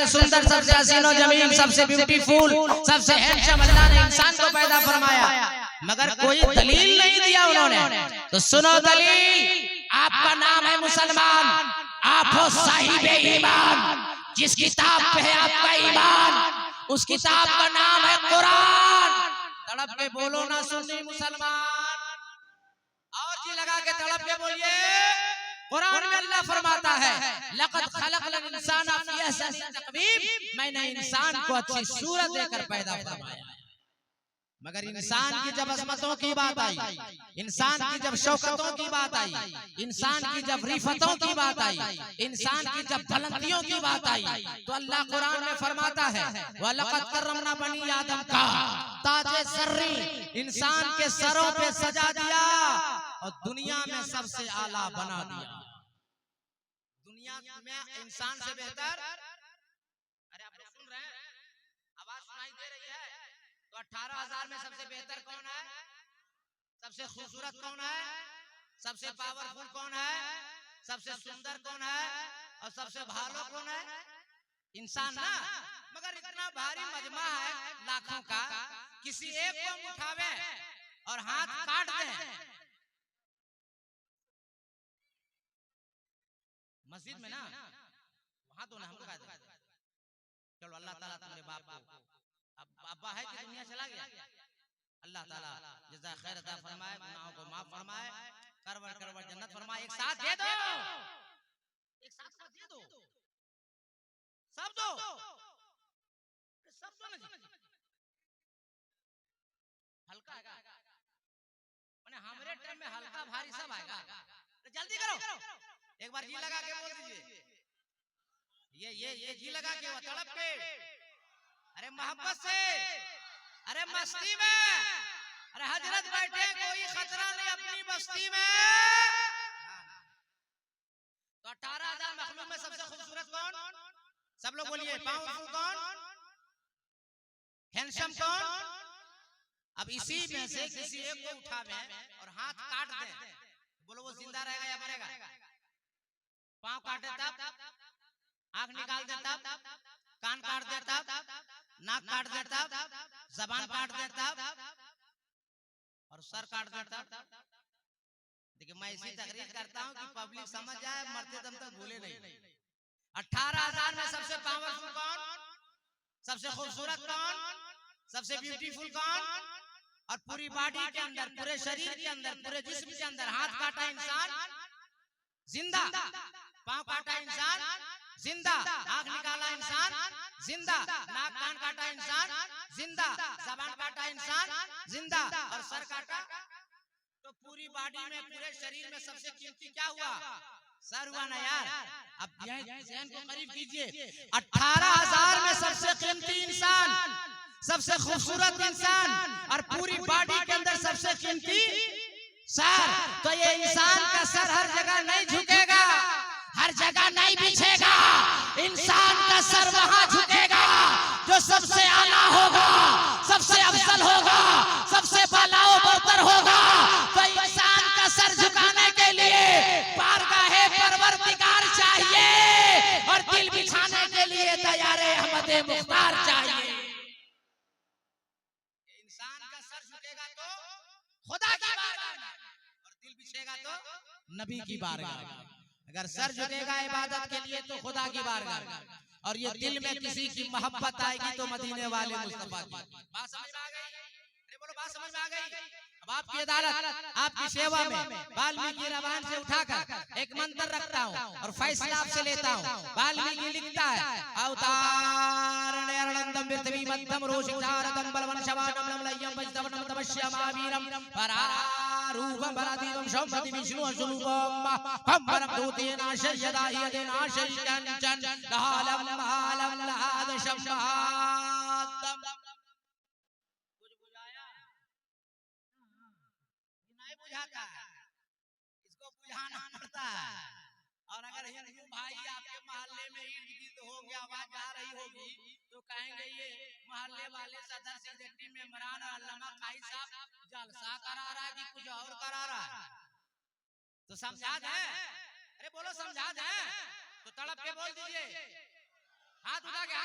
सबसे सुंदर, सबसे हसीन और जमील, सबसे ब्यूटीफुल, सबसे हैंडसम अल्लाह ने इंसान को पैदा फरमाया, मगर कोई दलील नहीं दिया उन्होंने। तो सुनो दलील, आपका नाम है मुसलमान, आप हो साहिबे ईमान, जिस किताब पे है आपका ईमान उस किताब का नाम है कुरान। तड़प के बोलो ना सुन्नी मुसलमान, और जी लगा के तड़प के बोलिए। कुरान में अल्लाह फरमाता है लक़द खलक़ल इंसाना फी अहसनि तक़वीम, मैंने इंसान को अच्छी सूरत देकर पैदा फरमाया। मगर इंसान की जब अज़मतों की बात आई, इंसान की जब शौकतों की बात आई, इंसान की जब रिफतों की बात आई, इंसान की जब बुलंदियों की बात आई, तो अल्लाह कुरान में फरमाता है वलक़द कर्रमना बनी आदम का ताजे सर्री, इंसान के सरों पे सजा दिया और दुनिया में सबसे आला बना दिया। दुनिया में इंसान से बेहतर, अरे आप सुन रहे हैं, आवाज सुनाई दे रही है? तो 18,000 में सबसे बेहतर कौन है, सबसे खूबसूरत कौन है, सबसे पावरफुल कौन है, सबसे सुंदर कौन है और सबसे भालो कौन है? इंसान ना। मगर इतना भारी मजमा है लाखों का, किसी एक को हम उठावे और हाथ काट दें। मस्जिद में ना वहां तो ना हम लोग चलो अल्लाह ताला तुम्हारे बाप को, अब अब्बा है कि दुनिया चला गया, अल्लाह ताला जज़ा खैर अता फरमाए, गुनाहों को माफ फरमाए, करवर करवर जन्नत फरमाए। एक साथ दे दो, एक साथ दे दो, सब दो, सब दो ना जी। हल्का है माने हमारे टाइम में हल्का भारी सब आएगा, तो जल्दी करो, एक बार जी लगा के बोल दीजिए। ये जी लगा के तड़प पे, अरे मोहब्बत से, अरे मस्ती में, अरे हजरत बैठे कोई खतरा नहीं अपनी बस्ती में। तो 18,000 मखलूक में सबसे खूबसूरत कौन? सब लोग बोलिए। पावरफुल कौन? हैंडसम कौन? अब इसी में से किसी एक को उठावे और हाथ काट दें, बोलो वो जिंदा रहेगा या मरेगा? पांव काटे तब, आंख निकाल दे तब, कान काट दे तब, नाक काट दे तब, जबान काट दे तब और सर काट दे तब। देखिए मैं इसी तकरीर करता हूं कि पब्लिक समझ जाए, मरते दम तक भूले नहीं। 18,000 में सबसे पावरफुल कौन, सबसे खूबसूरत कौन, सबसे ब्यूटीफुल कौन? और पूरी बॉडी के अंदर, पूरे शरीर के अंदर, पूरे जिस्म के अंदर हाथ काटा इंसान जिंदा, पांव काटा इंसान जिंदा, आंख निकाला इंसान जिंदा, नाक कान काटा इंसान जिंदा, जबान काटा इंसान जिंदा और सर काटा। तो पूरी बॉडी में, पूरे शरीर में सबसे कीमती क्या हुआ? सर हुआ ना यार। अब ज़हन को करीब कीजिए, 18,000 में सबसे कीमती इंसान, सबसे खूबसूरत इंसान और पूरी बॉडी के अंदर सबसे कीमती सर। तो ये इंसान का सर हर जगह नहीं झुकेगा, हर जगह नहीं बिछेगा। इंसान का सर वहां झुकेगा जो सबसे आला होगा, सबसे अफजल होगा, सबसे बालाओ बरतर होगा। तो इंसान का सर झुकाने के लिए बारगाहे परवरदिगार चाहिए और दिल बिछाने के लिए तैयारे अहमदे मुख्तार चाहिए। इंसान का सर झुकेगा तो खुदा की बारगाह में और दिल बिछेगा तो नबी की बारगाह में। अगर सर झुकेगा इबादत के लिए तो खुदा की बारगाह, और ये दिल में किसी की मोहब्बत आएगी तो मदीने वाले मुस्तफा की। बात समझ में आ गई? अरे बोलो बात समझ में आ गई? अब आपकी अदालत, आपकी सेवा में वाल्मीकि रामायण से उठाकर एक मंत्र रखता हूँ और फैसला आपसे लेता हूँ। वाल्मीकि लिखता है अवतारण अरणंदम पृथ्वी मध्यम रोषितारदम बलवन शवानम लमलय्यम वज्रवनम तपस्यामावीरम परारूपम पराधीरम शम्भति विष्णु स्वरूपम हम परम दूतेन शय्यदाहि अदेनाशय कंचन लहालम लहालम लहाद शम्भादम। बुझाता है, इसको बुझाना पड़ता है। और अगर हिंदू भाई आपके मोहल्ले में इर्द गिर्द होंगे, आवाज आ रही होगी तो कहेंगे ये मोहल्ले वाले सदर सेक्रेटरी मेंबरान अल्लामा काई साहब जलसा करा रहा है कि कुछ और करा रहा है। तो समझा दें? अरे बोलो समझा दें? तो तड़प के बोल दीजिए। हाथ उठा के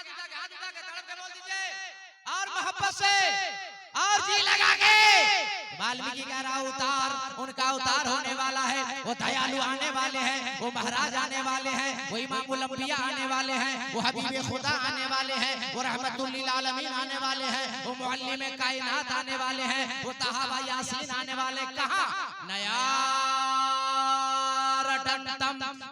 तड़प के बोल दीजिए और मोहब्बत से और जी लगा के। वाल्मीकि कह रहा उतार, उनका उतार होने वाला है। वो दयालु आने वाले हैं, वो महाराज आने वाले हैं, वो इमामुल अंबिया आने वाले हैं, वो हबीबे खुदा आने वाले हैं, वो रहमतुल लिल आलमीन आने वाले हैं, वो मुअल्लिमे कायनात आने वाले हैं, वो तहा व यासीन आने वाले। कहां? नया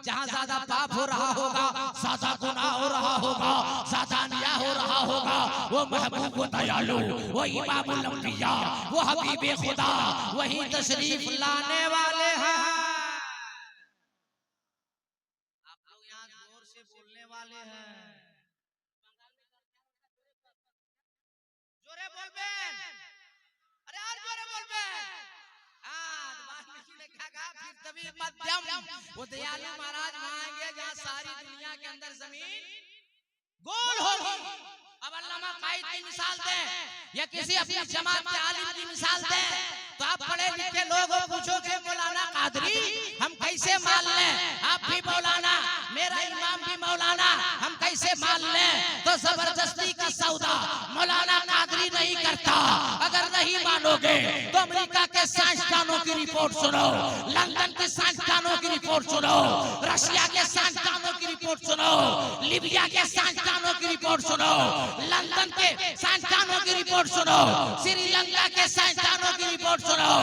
जहां ज्यादा पाप हो रहा होगा, ज्यादा गुनाह हो रहा होगा, ज्यादा अन्याय हो रहा होगा, वो महबूब, वो दयालु, वो इमामुल अंबिया, वो हबीबे खुदा वही तशरीफ लाने वाले हैं। आप लोग यहाँ जोर से बोलने वाले हैं, जोरे बोल बे, अरे यार जोरे बोल बे। फिर तभी मध्यम वो दयालु महाराज आएंगे जहाँ सारी दुनिया के अंदर जमीन गोल होगी। अब अल्लामा कायद की मिसाल दे या किसी अपनी जमात के आलिम की मिसाल दे तो आप पढ़े लिखे लोग पूछोगे मौलाना कादरी हम कैसे मान लें? आप भी मौलाना, मेरा इमाम भी मौलाना, हम कैसे मान लें? तो जबरदस्ती का सौदा मौलाना कादरी नहीं करता। अगर नहीं मानोगे तो अमेरिका के साइंसदानों की रिपोर्ट सुनो, लंदन के साइंसदानों की रिपोर्ट सुनो, रशिया के साइंसदानों की रिपोर्ट सुनो, लीबिया के साइंसदानों की रिपोर्ट सुनो, लंदन के साइंसदानों की रिपोर्ट सुनो, श्रीलंका के साइंसदानों की रिपोर्ट सुनो,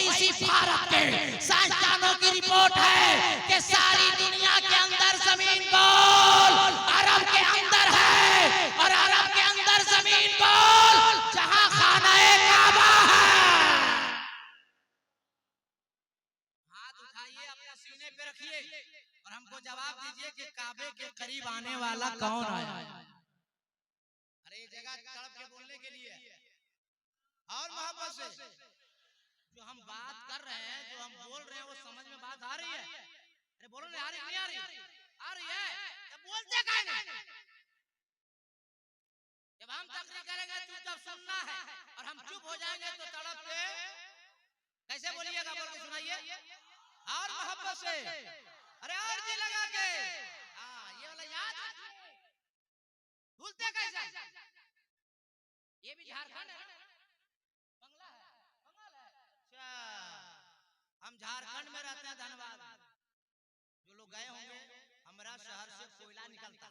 इसी भारत के साइंसदानों की रिपोर्ट है कि सारी दुनिया के अंदर जमीन गोल अरब के अंदर है और अरब के अंदर जमीन गोल जहां खाना-ए काबा है। हाथ उठाइए, अपना सीने पे रखिए और हमको जवाब दीजिए कि काबे के करीब आने वाला कौन आया? अरे जगह तड़प के बोलने के लिए और मोहब्बत से जो हम बात कर रहे हैं, जो हम बोल रहे हैं, वो समझ में बात आ रही है? अरे बोलो ना, आ रही नहीं आ रही? आ रही है तो बोलते काहे नहीं? जब हम तकरीर करेंगे चुपचाप सुनना है और हम चुप हो जाएंगे तो तड़प के कैसे बोलिएगा? बोल के सुनाइए और मोहब्बत से, अरे और जी लगा के। हाँ, ये वाला याद भूलते कैसे? ये भी झारखंड है, बंगला है, बंगाल है। अच्छा, हम झारखंड में रहते हैं, धन्यवाद। जो लोग गए होंगे, हमारा शहर से कोयला निकलता।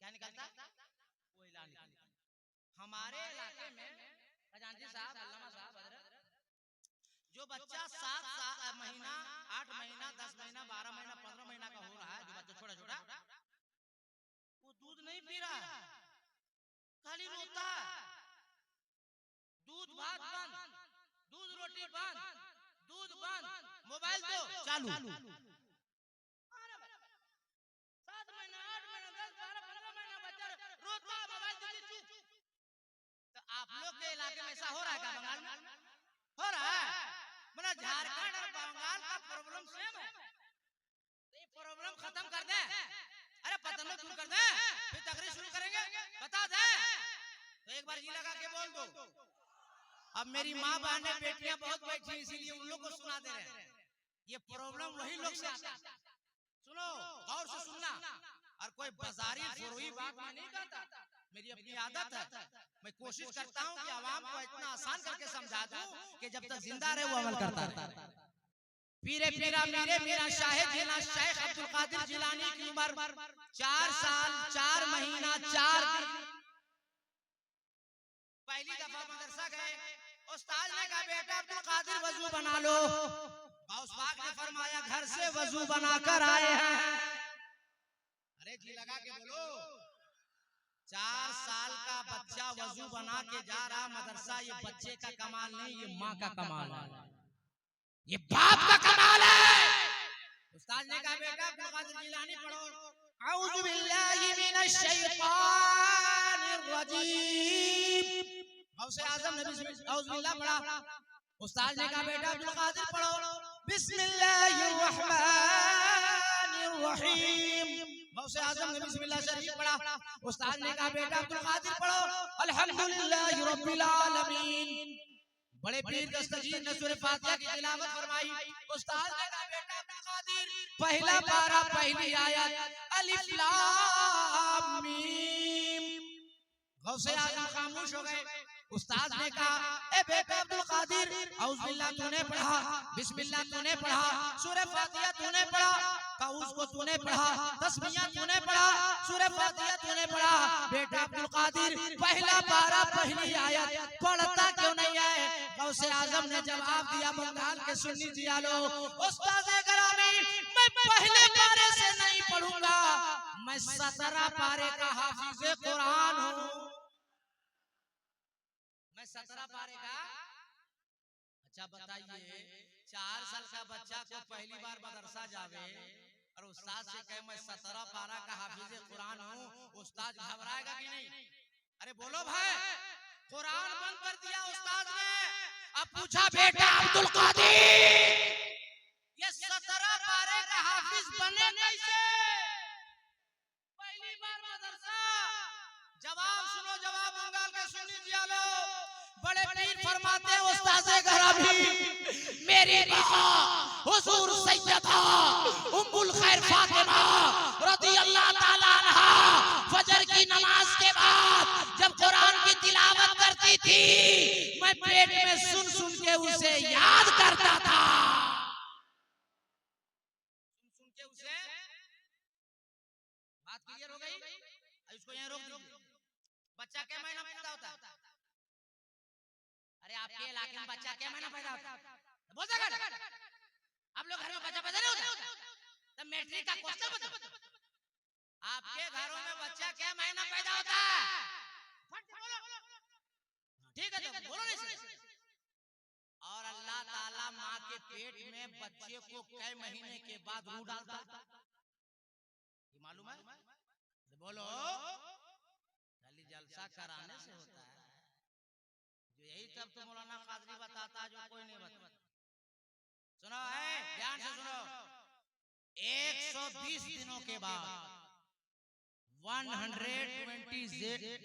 क्या निकलता? कोयला निकलता। हमारे इलाके में खजांची साहब, अल्लामा साहब, जो बच्चा 7 महीना, 8 महीना, 10 महीना, 12 महीना, 15 महीना का हो रहा है, जो बच्चा छोटा छोटा, वो दूध नहीं पी रहा, खाली रोता है। दूध भात बंद, दूध रोटी बंद, दूध बंद, मोबाइल दो चालू। 7 महीना, 8 महीना, 10, 12, 15 महीना बच्चा रोता, मोबाइल दीजिए चुप। तो आप लोग के इलाके में ऐसा हो रहा है क्या? बंगाल में हो रहा है? मतलब झारखंड और बंगाल का प्रॉब्लम सेम है। तो ये प्रॉब्लम खत्म कर दे, अरे पतंग दूर कर दे, फिर तकरीर शुरू करेंगे, बता दे। तो एक बार जी लगा के बोल दो। अब मेरी माँ बहनें बेटियां बहुत बैठी, इसीलिए उन लोग को सुना दे रहे हैं। ये प्रॉब्लम वही लोग से आता है। सुनो, गौर से सुनना, और कोई बाजारी फरोही बात मैं नहीं करता, मेरी अपनी आदत है। मैं कोशिश करता हूँ कि आवाम को इतना आसान करके समझा दूं कि जब तक जिंदा रहे वो अमल करता रहे। पीरे पीरा मीरे मीरा शाहिद जिला शेख अब्दुल कादिर जिलानी की उम्र 4 साल 4 महीना 4 दिन। पहली दफा मदरसा गए, उस्ताद ने कहा बेटा अब्दुल कादिर वजू बना लो। गौस पाक ने फरमाया घर से वजू बनाकर आए हैं। अरे जी लगा के बोलो, 4 साल का बच्चा वजू बना के जा रहा मदरसा। ये बच्चे का कमाल नहीं, ये माँ का कमाल है, ये बाप का कमाल है। उस्ताद ने कहा बेटा अब्दुल कादिर जिलानी पढ़ो, औज़ु बिल्लाहि मिनश शैतानिर रजीम। गौसे आज़म ने औज़ु बिल्लाह पढ़ा। उस्ताद ने कहा बेटा अब्दुल कादिर पढ़ो, बिस्मिल्लाहिर रहमानिर रहीम। गौसे आज़म ने बिस्मिल्लाह शरीफ पढ़ा। उस्ताद ने कहा बेटा अब्दुल कादिर पढ़ो, अल्हम्दुलिल्लाहि रब्बिल आलमीन। बड़े पीर दस्तगीर ने सूरह फातिहा की तिलावत फरमाई। उस्ताद ने कहा बेटा अब्दुल कादिर पहला पारा पहली आयत अलिफ लाम मीम। गौसे आजम खामोश हो गए। उस्ताद ने कहा ए बेटा अब्दुल कादिर औज़ बिल्लाह तूने पढ़ा, बिस्मिल्लाह तूने पढ़ा, सूरह फातिहा तूने पढ़ा, काउस को तूने पढ़ा, तस्बीह तूने पढ़ा, सूरह फातिहा तूने पढ़ा, बेटा अब्दुल कादिर पहला पारा पहली आयत पढ़ता क्यों नहीं है? गौसे आजम ने जवाब दिया बंगाल के सुन्नी जिया लोग उस्ताद गिरामी मैं पहले पारे से नहीं पढ़ूंगा, मैं 17 पारे का हाफिज़ कुरान हूँ। मैं 17 पारे का। अच्छा बताइए 4 साल का बच्चा को पहली बार मदरसा जावे और उस्ताद से कहे मैं 17 पारा का हाफिज़ कुरान हूँ, उस्ताद घबराएगा कि नहीं? अरे बोलो भाई, कुरान बंद कर दिया उस्ताद ने। अब पूछा बेटा अब्दुल कादिर ये 17 पारे का हाफिज बने कैसे? पहली बार मदरसा। जवाब सुनो, जवाब बंगाल के सुन्नी जिया लो। बड़े पीर फरमाते हैं उस्ताद गिरामी मेरी मां हुजूर सैयदा उम्मुल खैर फातिमा रज़ियल्लाहु ताला अन्हा फजर की नमाज के बाद जब कुरान की तिलावत करती थी मैं पेट में सुन सुन के उसे याद करता था। सुन के उसे बात क्लियर हो गई? इसको यहीं रोक दीजिए। बच्चा क्या महीना पैदा होता है? अरे आपके इलाके में बच्चा क्या महीना पैदा होता है? बोल सका आप लोग घर में बच्चा पैदा नहीं होता? तब मैट्रिक का क्वेश्चन बताओ। आपके घरों में बच्चा क्या महीना पैदा होता है? ठीक है तो बोलो नहीं। और अल्लाह ताला माँ के पेट में बच्चे को कई महीने के बाद रूह डालता है, ये मालूम है? बोलो। खाली जलसा कराने से होता है जो यही सब तो मौलाना कादरी बताता जो कोई नहीं बताता। सुनो है ध्यान से सुनो। 120 दिनों के बाद 120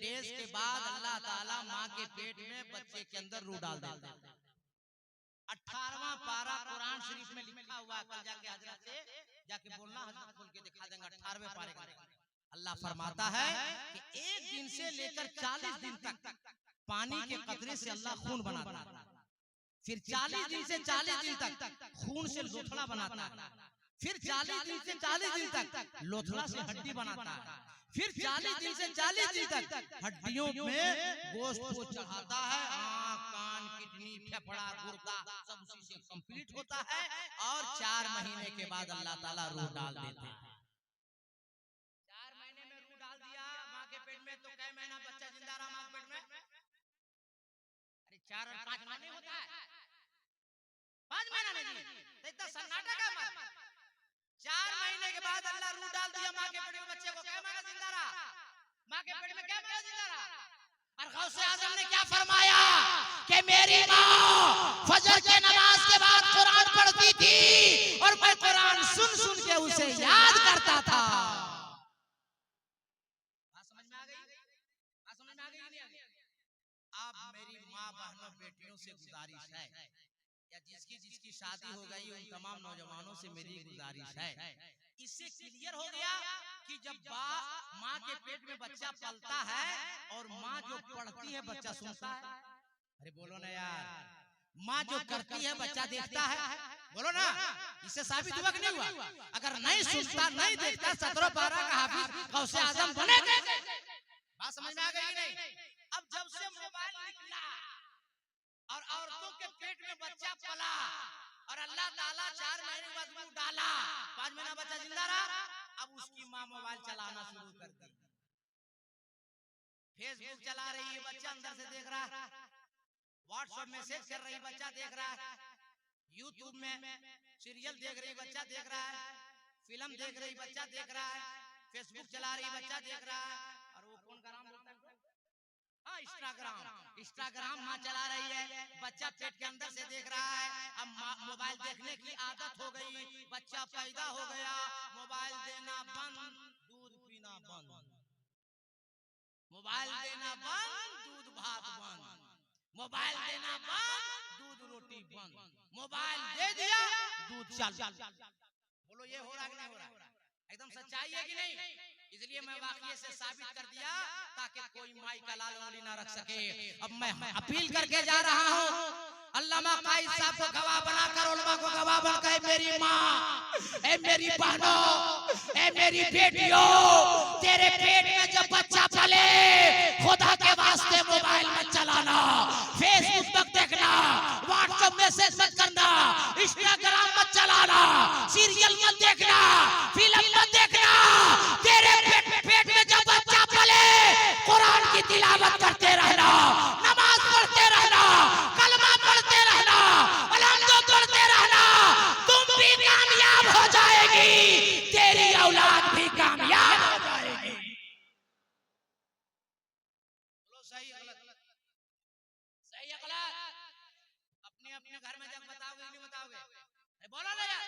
डेज के बाद अल्लाह ताला माँ के पेट में बच्चे के अंदर रूह डाल देता है। 18वां पारा कुरान शरीफ में लिखा हुआ। कल जाके हजरत से जाके बोलना, हजरत खोल के दिखा देंगे 18वें पारे का। अल्लाह फरमाता है कि एक दिन से लेकर 40 दिन तक पानी के कतरे से अल्लाह खून बनाता है, फिर 40 दिन से 40 दिन तक खून से लोथड़ा बनाता है, फिर 40 दिन से 40 दिन तक लोथड़ा से हड्डी बनाता है, फिर 40 दिन से 40 दिन तक हड्डियों में गोश्त को चढ़ाता है। आँख, कान, किडनी, फेफड़ा, गुर्दा सब उसी से कंप्लीट होता है। और 4 महीने के बाद अल्लाह ताला रूह डाल देते हैं। 4 महीने में रूह डाल दिया माँ के पेट में, तो कै महीना बच्चा जिंदा रहा माँ के पेट में? अरे 4 और 5 महीने होता है, 5 महीना नहीं जी, तो इतना सन्नाटा क्या मार? 4 महीने के बाद अल्लाह रूह डाल दिया माँ के पेट में, बच्चे को कै महीना जिंदा रहा? माँ के पेट में कै महीना जिंदा रहा? और गौसे आजम ने क्या फरमाया कि मेरी माँ फजर के नमाज के बाद कुरान पढ़ती थी और मैं कुरान सुन सुन के उसे याद करता था। बात समझ में आ गई? बात समझ में आ गई कि नहीं आ गई? अब मेरी माँ बहनों बेटियों से गुजारिश है, या जिसकी जिसकी शादी हो गई उन तमाम नौजवानों से मेरी गुजारिश है, इससे क्लियर हो गया कि जब माँ के पेट में बच्चा पलता है और माँ जो पढ़ती है बच्चा सुनता है। अरे बोलो ना यार, माँ जो करती है बच्चा देखता है। बोलो ना, इससे साबित हुआ कि नहीं हुआ? अगर नहीं सुनता नहीं देखता 17 पारा का हाफिज गौसे आजम बने कैसे? बात समझ में आ गई नहीं? अब जब से मोबाइल निकला और औरतों के पेट में बच्चा पला और अल्लाह ताला 4 महीने बाद रूह डाला, 5 महीना बच्चा जिंदा रहा, अब उसकी माँ मोबाइल चलाना शुरू कर दी। फेसबुक चला रही है, बच्चा अंदर से देख रहा है, व्हाट्सएप मैसेज कर रही, बच्चा देख रहा है, यूट्यूब में सीरियल देख रही, बच्चा देख रहा है, फिल्म देख रही, बच्चा देख रहा है, फेसबुक चला रही, बच्चा देख रहा है। और वो कौन का नाम बोलता है? हाँ, इंस्टाग्राम माँ चला रही है, बच्चा पेट के अंदर से देख रहा है। अब मोबाइल देखने की आदत हो गई, बच्चा पैदा हो गया, मोबाइल देना बंद, दूध पीना बंद, मोबाइल देना बंद, दूध भात बंद, मोबाइल देना बंद, दूध रोटी बंद, मोबाइल दे दिया दूध चल। बोलो ये हो रहा कि नहीं हो रहा? एकदम सच्चाई है कि नहीं? इसलिए मैं वाकये से साबित कर दिया ताकि कोई माई का लाल उंगली ना रख सके। अब मैं अपील करके जा रहा हूँ, अल्लामा कायद साहब को गवाह बनाकर, उलमा को गवाह बनकर, मेरी माँ, ए मेरी बहनों, ए मेरी बेटियों, तेरे पेट में जब बच्चा पले, खुदा के वास्ते मोबाइल मत चलाना, फेसबुक मत देखना, व्हाट्सएप मैसेज मत करना, इंस्टाग्राम मत चलाना, सीरियल मत देखना, फिल्म मत देखना। तेरे पेट में जब बच्चा पले, कुरान की तिलावत करते रहना, नमाज पढ़ते रहना, कलमा पढ़ते रहना, अलहम्दुलिल्लाह पढ़ते रहना। तुम भी कामयाब हो जाएगी, तेरी औलाद भी कामयाब हो जाएगी। बोलो सही गलत? सही है गलत? अपने अपने घर में जब बताओगे नहीं बताओगे? बोलो ना यार,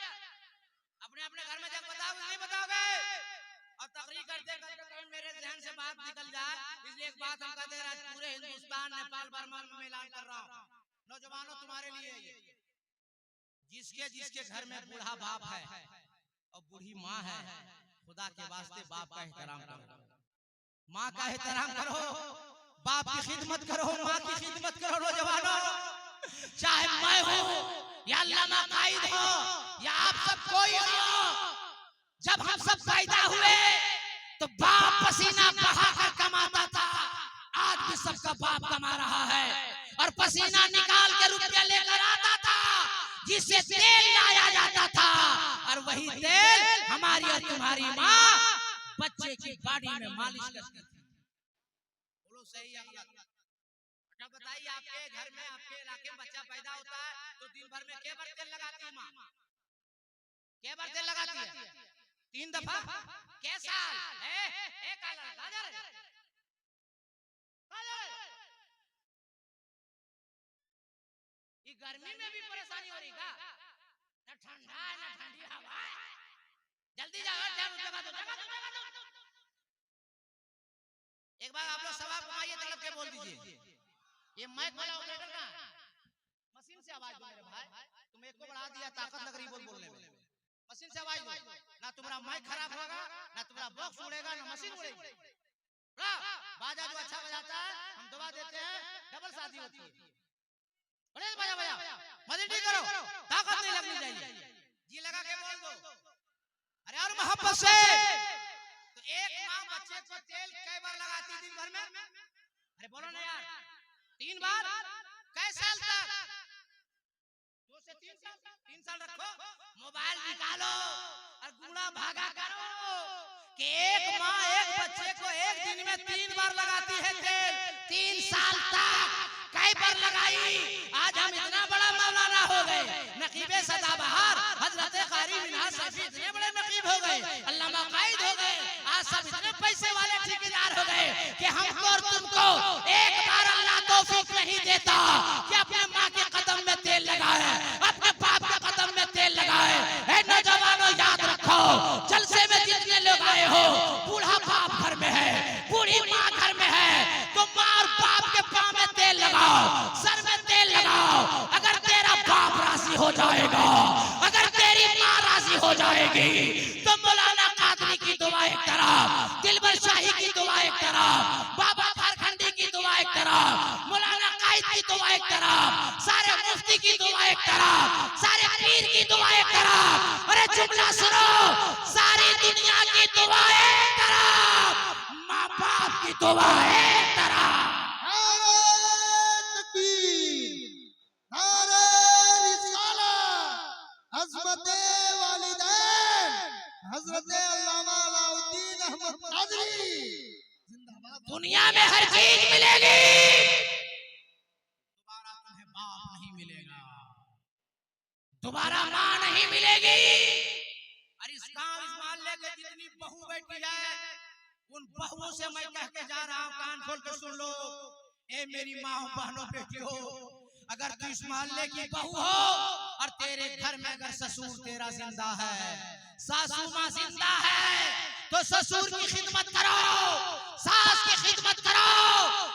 अपने अपने घर में जब बताओगे नहीं बताओगे? और तकरीर करते करते मेरे जहन से बात निकल जाए, इसलिए एक बात हम कहते हैं, पूरे हिंदुस्तान, नेपाल, बर्मा में ऐलान कर रहा हूँ, नौजवानों तुम्हारे लिए ये, जिसके जिसके घर में बूढ़ा बाप है और बूढ़ी माँ है, खुदा के वास्ते बाप का एहतराम करो, माँ का एहतराम करो, बाप की खिदमत करो, माँ की खिदमत करो। नौजवानों, चाहे मैं हूँ या अल्लामा कायद हो या आप सब कोई हो, जब हम सब पैदा हुए तो बाप पसीना बहाकर कमाता था, आज भी सबका बाप कमा रहा है और पसीना निकाल के रुपया लेकर आता था, जिससे तेल लाया जाता था, और वही तेल हमारी और तुम्हारी माँ बच्चे की बॉडी में मालिश करती थी। बोलो सही है गलत? अच्छा बताइए, आपके घर में, आपके इलाके में बच्चा पैदा होता है तो दिन भर में कै बार तेल लगाती है माँ? कै बार तेल लगाती है? 3 दफा? कैसा गर्मी में भी परेशानी हो रही का? ना ठंडा है ना ठंडी हवा है। जल्दी जाओ, जगह दो। एक बार आप लोग सवाल घुमाइए, तड़प के बोल दीजिए, ये माइक वाला ऑपरेटर का मशीन से आवाज दो मेरे भाई, तुम एक को बढ़ा दिया, ताकत लग रही बोलने में, मशीन से आवाज दो, ना तुम्हारा माइक खराब होगा, ना तुम्हारा बॉक्स उड़ेगा, ना मशीन उड़ेगी। बाजा जो अच्छा बजाता है हम दबा देते हैं, डबल शादी होती है। बड़े बजा मदद नहीं करो, ताकत नहीं लगनी चाहिए, जी लगा के बोल दो। अरे यार मोहब्बत से, तो एक माँ बच्चे को तेल कई बार लगाती दिन भर में? अरे बोलो ना यार, 3 बार? कै साल तक? 2 से 3 साल? 3 साल रखो, मोबाइल निकालो और गुड़ा भागा करो कि एक माँ एक बच्चे को एक दिन में 3 बार लगाती है तेल, 3 साल तक कई बार लगाई। आज हम इतना बड़ा मौलाना हो गए, नकीबे सदाबहार हजरत कारी मिन्हाज सैफी इतने बड़े नकीब हो गए, अल्लामा कायद हो गए, आज सब इतने पैसे वाले ठेकेदार हो गए कि हमको और तुमको एक बार अल्लाह तौफीक नहीं देता कि अपने माँ के कदम में तेल लगाए, अपने बाप के कदम में तेल लगाए। ऐ नौजवानों, याद रखो, जलसे में जितने लोग आए हो, बूढ़ा बाप घर में है, बूढ़ी माँ घर में है, तो माँ और बाप के पाँव में तेल लगाओ, सर में तेल लगाओ। अगर तेरा बाप राजी हो जाएगा, अगर तेरी माँ राजी हो जाएगी, तो मौलाना कादरी की दुआ एक तरफ, दिलबर शाही की दुआ एक तरफ, बाबा झारखंडी की दुआ एक तरफ, मौलाना कायद की दुआ एक तरफ, सारे मुफ्ती की दुआ एक तरफ, सारे पीर की दुआ एक तरफ। अरे जुमला सुनो, सारी दुनिया की दुआ एक तरफ, माँ बाप की दुआ एक तरफ। दुनिया में हर चीज मिलेगी, दोबारा तुम्हें बाप नहीं मिलेगा, दोबारा माँ नहीं मिलेगी। और इस गांव इस मोहल्ले के जितनी बहू बैठी है, उन बहुओं से मैं कह के जा रहा हूँ, कान खोल के सुन लो, ए मेरी माँ बहनों बेटियों, अगर तू इस मोहल्ले की बहू हो और तेरे घर में अगर ससुर तेरा जिंदा है, सासू माँ जिंदा है, तो ससुर की खिदमत करो, सास की खिदमत करो।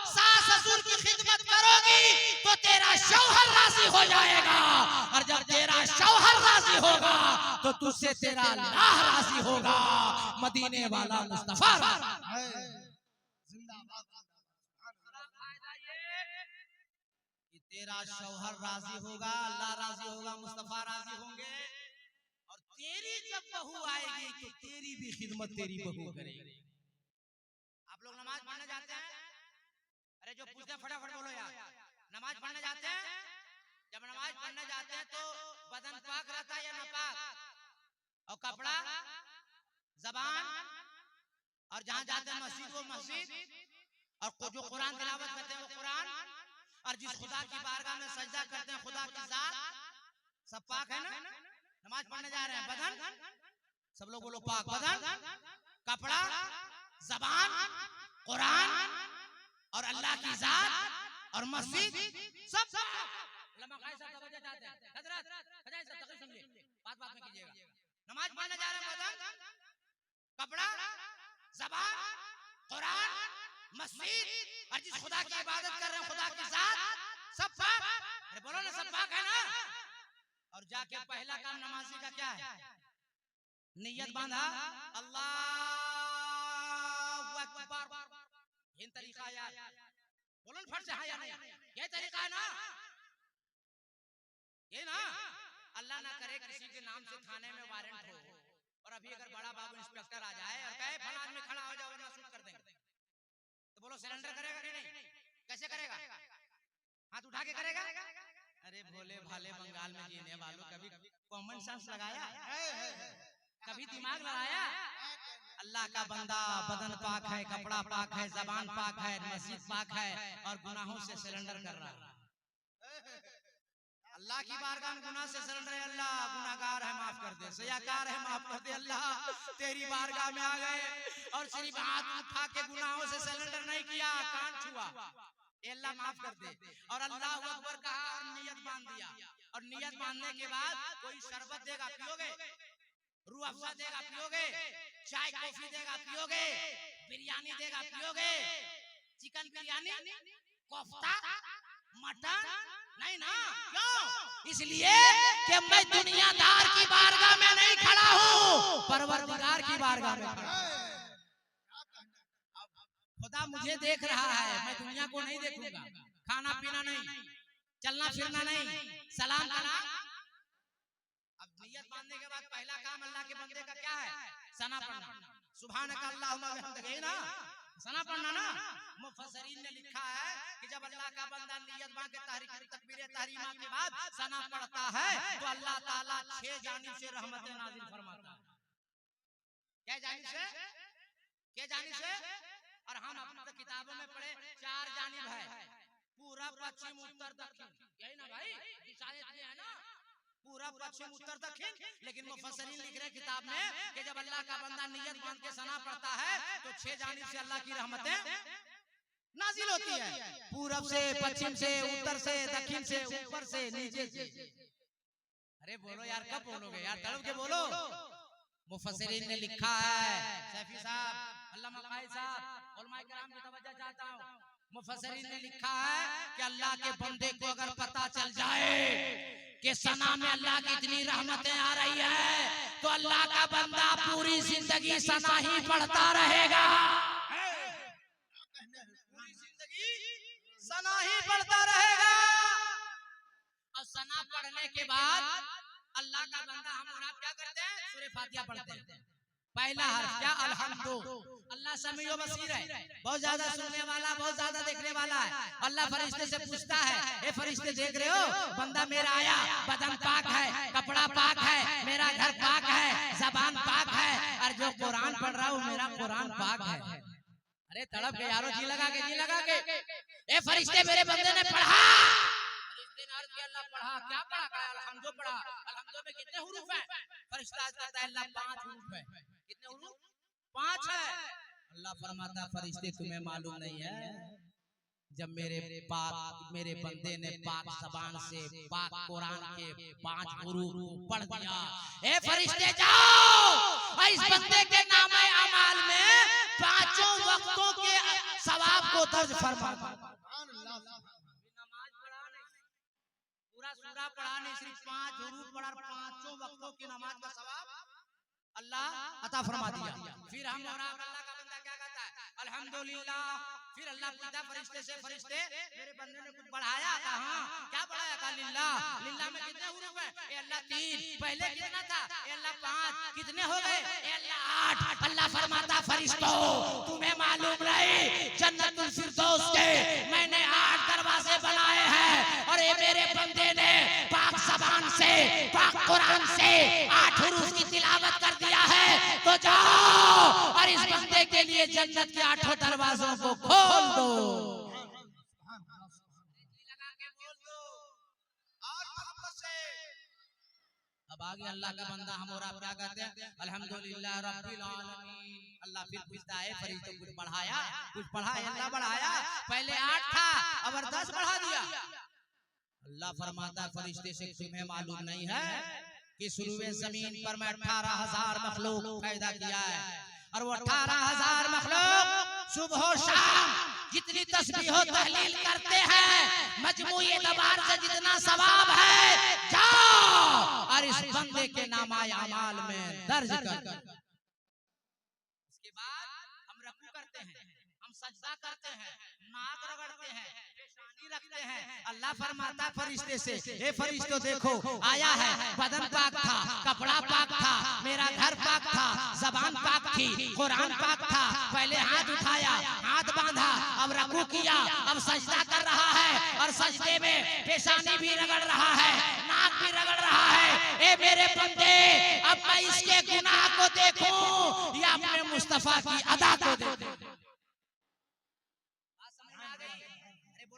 सास ससुर की खिदमत करोगी तो तो तेरा शौहर राजी हो जाएगा, और जब तेरा शौहर राजी होगा तो तुझसे तेरा अल्लाह राजी होगा। मदीने वाला मुस्तफा जिंदाबाद। तेरा शौहर राजी होगा, अल्लाह राजी होगा, मुस्तफा राजी होंगे, और तेरी जब बहू आएगी तो तेरी भी खिदमत तेरी बहू करेगी। आप लोग नमाज पढ़ने जाते हैं? अरे जो पूछते हैं फटाफट बोलो यार। नमाज पढ़ने जाते हैं? जब नमाज पढ़ने जाते हैं तो बदन पाक रहता है या नापाक? और कपड़ा, जबान, और जहां जाते हैं मस्जिद वो मस्जिद, और जो कुरान तिलावत करते हैं वो कुरान, और जिस खुदा की बारगाह में सजदा करते हैं खुदा की जात, सब पाक है ना? नमाज पढ़ने जा रहे हैं, बदन सब लोग बोलो पाक, बदन, कपड़ा, जबान, कुरान और अल्लाह की जात और मस्जिद सब बात में कीजिएगा। नमाज पढ़ने जा रहे हैं, बदन, कपड़ा, जबान, कुरान, मस्जिद, और जिस खुदा की इबादत कर रहे हैं खुदा की जात, सब पाक। अरे बोलो ना, सब पाक है ना? और जाके पहला काम नमाजी का क्या है? नियत बांधा, अल्लाहु अकबर। ये तरीका यार, बोलो ना फट से हाँ या नहीं, ये तरीका है ना? ये ना, अल्लाह ना करे किसी के नाम से थाने में वारंट हो, और अभी अगर बड़ा बाबू इंस्पेक्टर आ जाए और कहे फला आदमी खड़ा हो जाओ वरना शूट कर देंगे, तो बोलो सरेंडर करेगा कि नहीं? कैसे करेगा? हाथ उठा के करेगा? अरे भोले भाले बंगाल में जीने वालों, कभी कॉमन सेंस लगाया? कभी दिमाग लगाया? अल्लाह का बंदा, बदन पाक है, कपड़ा पाक है, जबान पाक है, मस्जिद पाक है, और गुनाहों से सरेंडर कर रहा है। अल्लाह की बारगाह में गुनाह से सरेंडर है, अल्लाह गुनाहगार है माफ कर दे, सयाकार है माफ कर दे, अल्लाह तेरी बारगाह में आ गए और सिर्फ हाथ उठा के गुनाहों से सरेंडर नहीं किया, कान छुआ, अल्लाह माफ कर दे, और अल्लाह अकबर कहा और नियत बांध दिया, और नियत बांधने के बाद कोई शरबत देगा पियोगे, रूह अफ़ज़ा देगा पियोगे, चाय कॉफी देगा पियोगे, बिरयानी देगा पियोगे, चिकन बिरयानी, कोफ्ता, मटन नहीं ना? क्यों? इसलिए कि मैं दुनियादार की बारगाह में नहीं खड़ा हूँ, परवरदिगार की बारगाह में खड़ा हूँ। खुदा मुझे देख रहा है, मैं दुनिया को नहीं देखूंगा। खाना पीना नहीं, चलना फिरना नहीं, सलाम कलाम। अब नियत बांधने के बाद पहला काम अल्लाह के बंदे का क्या है? सना पढ़ना, सुभानक अल्लाहुम्मा व बिहम्दिका ना, सना पढ़ना ना। मुफस्सिरीन ने लिखा है कि जब अल्लाह का बंदा नियत बांध के तकबीर तहरीमा के बाद सना पढ़ता है तो अल्लाह ताला 6 जानिब से रहमतें नाज़िल फरमाता है। क्या जानिब से? क्या जानिब से? और हम अपनी किताबों में पढ़े 4 जानिब है, पूरा पश्चिम उत्तर दक्षिण, यही ना भाई? रिसायत में है ना, पूरा पश्चिम उत्तर दक्षिण। लेकिन मुफस्सिरीन लिख रहे किताब में कि जब अल्लाह का बंदा नियत बांध के सना पढ़ता है तो 6 जानिब से अल्लाह की रहमतें नाजिल होती है, पूरब से, पश्चिम से, उत्तर से, दक्षिण से, ऊपर से, नीचे से। अरे बोलो यार, कब बोलोगे यार? तड़प के बोलो। मुफस्सिरीन ने लिखा है, सैफी साहब, अल्लामा कायद साहब, उलमा किराम की तवज्जो चाहता हूं, मुफस्सिरीन ने लिखा है कि अल्लाह के बंदे को अगर पता चल जाए कि सना में अल्लाह की इतनी रहमतें आ रही है तो अल्लाह का बंदा पूरी जिंदगी सना ही पढ़ता रहेगा, पूरी जिंदगी सना ही पढ़ता रहेगा। और सना पढ़ने के बाद अल्लाह का बंदा, हम और आप क्या करते हैं? सूरह फातिहा पढ़ते हैं। पहला हर्फ क्या? अल्हम्दु। अल्लाह समीउ बसीर है, बहुत ज्यादा सुनने वाला, बहुत ज्यादा देखने वाला है। अल्लाह फरिश्ते से पूछता है, ए फरिश्ते देख रहे हो बंदा मेरा आया, बदन पाक है, कपड़ा पाक है, मेरा घर पाक है, जबान पाक है, और जो कुरान पढ़ रहा हूँ मेरा कुरान पाक है। अरे तड़प के यारो, जी लगा के, जी लगा के। ए फरिश्ते मेरे बंदे ने पढ़ा, अल्लाह पढ़ा, क्या पढ़ा? कहा अल्हम्दु पढ़ा। अल्हम्दु में कितने हुरूफ हैं? फरिश्ता कहता है अल्लाह 5 हुरूफ है। कितने हुरूफ? 5 है। अल्लाह फरमाता फरिश्ते तुम्हें मालूम नहीं है, जब मेरे बंदे ने पाक ज़बान से पाक कुरान के 5 हुरूफ पढ़ दिया, ए फरिश्ते जाओ इस बंदे के नामे अमाल में 5 वक्तों के सवाब को दर्ज फरमा। पढ़ा नहीं, सिर्फ 5 हुरूफ पढ़ा, 5 वक्तों की नमाज का सवाब अल्लाह अता फरमा दिया। फिर हम और आप अल्लाह का बंदा क्या कहता है? अल्हम्दुलिल्लाह। फिर अल्लाह पूछता फरिश्ते से, फरिश्ते मेरे बंदे ने कुछ बढ़ाया? कहा क्या बढ़ाया? कहा लिल्लाह। लिल्लाह में कितने हुरूफ है? ए अल्लाह 3। पहले कितना था? ए अल्लाह 5। कितने हो गए? ए अल्लाह 8। अल्लाह फरमाता फरिश्तों तुम्हें मालूम नहीं जन्नतुल फिरदौस के मैंने 8 दरवाजे बनाए हैं और ये मेरे बंदे ने पाक ज़बान से, पाक कुरान से 8 हुरूफ की तिलावत कर दिया है। तो जाओ और इस बंदे के लिए जन्नत के 8 दरवाजों को खोल दो, लगा के बोल दो और मोहब्बत से। अब आगे अल्लाह का बंदा हम और आप क्या कहते हैं? अल्हम्दुलिल्लाह रब्बिल आलमीन। अल्लाह फिर पूछता है फरिश्तों कुछ बढ़ाया? कुछ बढ़ाया? अल्लाह बढ़ाया। पहले 8 था अब 10 बढ़ा दिया। अल्लाह फरमाता फरिश्ते से तुम्हें मालूम नहीं है कि शुरूए जमीन पर मैं 18,000 मखलूक पैदा किया है और वो 18,000 मखलूक सुबह शाम जितनी तस्बीह तहलील करते हैं मजमूई एतबार से जितना सवाब है जाओ और इस बंदे के नामाए अमाल में दर्ज कर। इसके बाद हम रुकू करते हैं, हम सजदा करते हैं, नाक रगड़ते हैं, पेशानी रखते हैं। अल्लाह फरमाता फरिश्ते से, ए फरिश्तों देखो आया है, बदन पाक था, कपड़ा पाक था, मेरा घर पाक था, जबान पाक थी, कुरान पाक था। पहले हाथ उठाया, हाथ बांधा, अब रुकू किया, अब सजदा कर रहा है और सजदे में पेशानी भी रगड़ रहा है, नाक भी रगड़ रहा है। ए मेरे बंदे अब मैं इसके गुनाह को देखूं या अपने मुस्तफा की अदा को देखूं?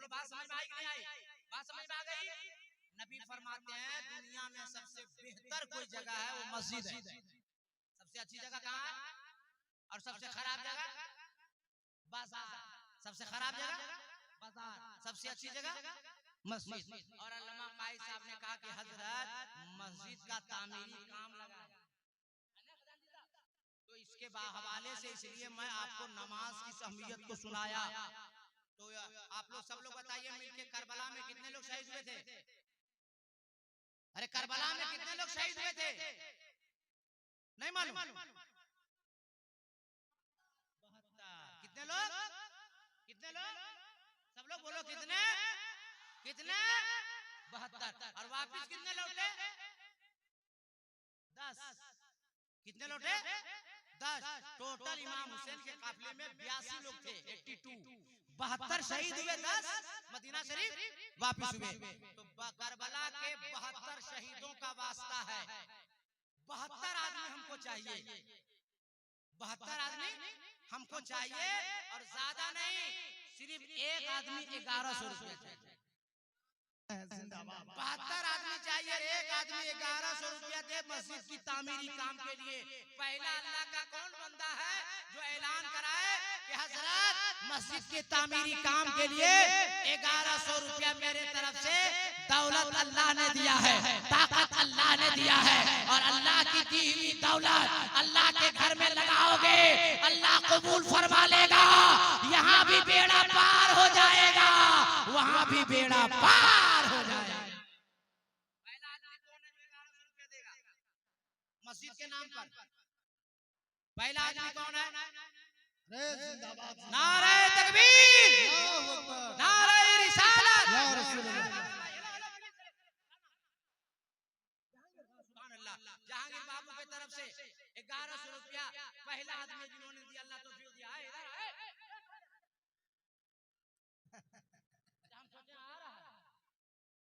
बात समझ में आई कि नहीं आई? बात समझ में आ गई? नबी फरमाते हैं दुनिया में सबसे बेहतर कोई जगह है वो मस्जिद है। सबसे अच्छी जगह कहाँ है और सबसे खराब जगह बाजार। सबसे खराब जगह बाजार, सबसे अच्छी जगह मस्जिद। और अल्लामा काई साहब ने कहा कि हजरत मस्जिद का तामीरी काम लगा है। तो इसके हवाले से इसलिए मैं आपको नमाज की अहमियत को सुनाया। तो आप लोग सब लोग बताइए मिलके करबला में कितने लोग शहीद हुए थे? अरे करबला में कितने लोग शहीद हुए थे? नहीं मालूम? 72। कितने लोग? कितने लोग? सब लोग बोलो कितने? कितने? 72। और वापिस कितने लौटे? 10। कितने लौटे? 10। टोटल इमाम हुसैन के काफिले में 82 लोग थे, 82। 72 शहीद हुए, 10 मदीना शरीफ वापिस हुए। तो करबला के 72 शहीदों का वास्ता है। 72 आदमी हमको चाहिए, 72 आदमी हमको चाहिए और ज्यादा नहीं, सिर्फ एक आदमी 1100 रुपए चाहिए। 72 आदमी चाहिए, एक आदमी 1100 रुपया दे मस्जिद की तामीरी काम के लिए। पहला अल्लाह का कौन बंदा है जो ऐलान कराए कि हजरत मस्जिद के तामीरी काम के लिए 1100 रुपया मेरे तरफ से दौलत अल्लाह ने दिया है, ताकत अल्लाह ने दिया है और अल्लाह की दी हुई दौलत अल्लाह के घर में लगाओगे अल्लाह कबूल फरमा लेगा। यहाँ भी बेड़ा पार हो जाएगा, वहाँ भी बेड़ा पार हो जाएगा। पहला आदमी कौन है जो 1100 रुपया देगा मस्जिद के नाम पर? पहला आदमी कौन है? नारे तकबीर, नारे रिसालत, जहांगीर बाबू की तरफ से 1100 रुपया पहला आदमी जिन्होंने दिया, अल्लाह तौफीक दिया है।